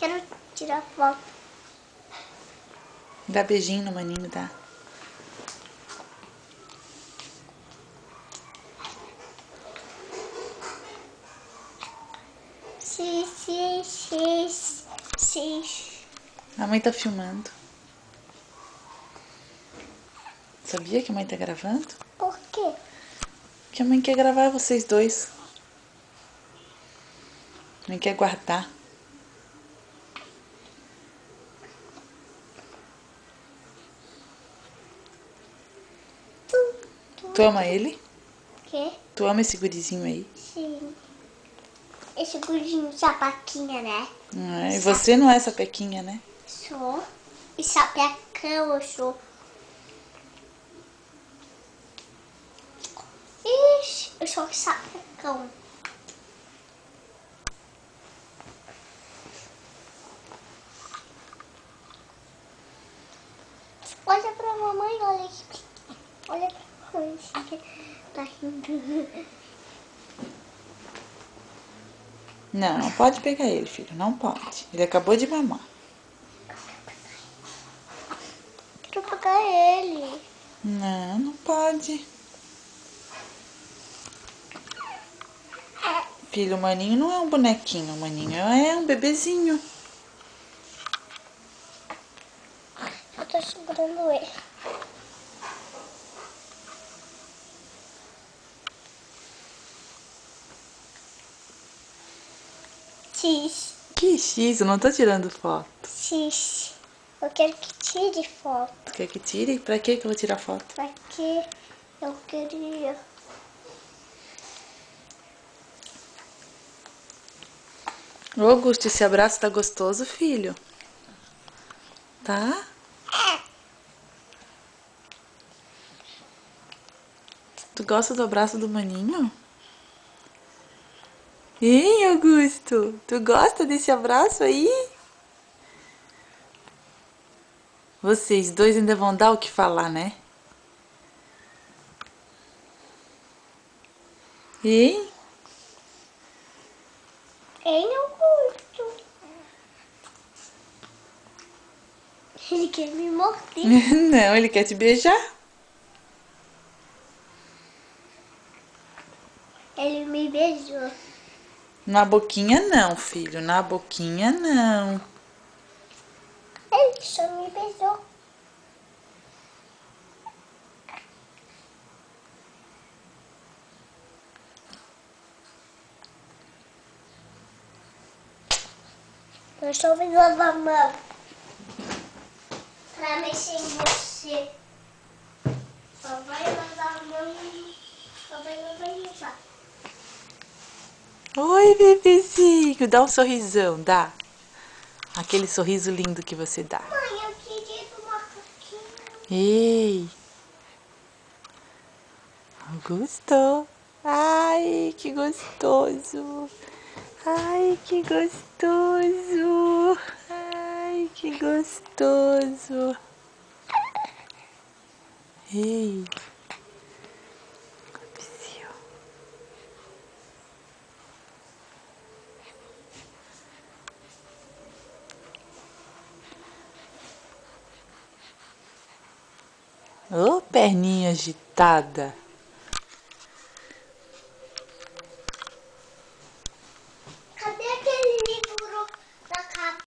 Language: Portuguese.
Quero tirar foto. Dá beijinho no maninho, dá. A mãe tá filmando. Sabia que a mãe tá gravando? Por quê? Porque a mãe quer gravar vocês dois. A mãe quer guardar. Tu ama ele? Quê? Tu ama esse gurizinho aí? Sim. Esse gordinho sapaquinha, né? E você não é essa pequinha, né? Sou. E sapecão eu sou. Ixi, eu sou sapecão. Olha pra mamãe, olha aqui. Olha pra mamãe, tá rindo. Não, não pode pegar ele, filho. Não pode. Ele acabou de mamar. Quero pegar ele. Não, não pode. Filho, o maninho não é um bonequinho. O maninho é um bebezinho. Eu tô segurando ele. X. Que X? Eu não tô tirando foto. X. Eu quero que tire foto. Tu quer que tire? Pra que eu vou tirar foto? Porque eu queria. Ô, Augusto, esse abraço tá gostoso, filho? Tá? Tu gosta do abraço do maninho? Hein, Augusto? Tu gosta desse abraço aí? Vocês dois ainda vão dar o que falar, né? Hein? Hein, Augusto? Ele quer me morder. Não, ele quer te beijar. Ele me beijou. Na boquinha não, filho. Na boquinha não. Ele só me beijou. Eu estou vendo a mão pra mexer em você. Só vai lavar a mão. Só vai lavar. Oi, bebezinho. Dá um sorrisão, dá. Aquele sorriso lindo que você dá. Mãe, eu queria do macaquinho. Ei. Gostou? Ai, que gostoso. Ai, que gostoso. Ai, que gostoso. Ei. Psiu. Ô, perninha agitada.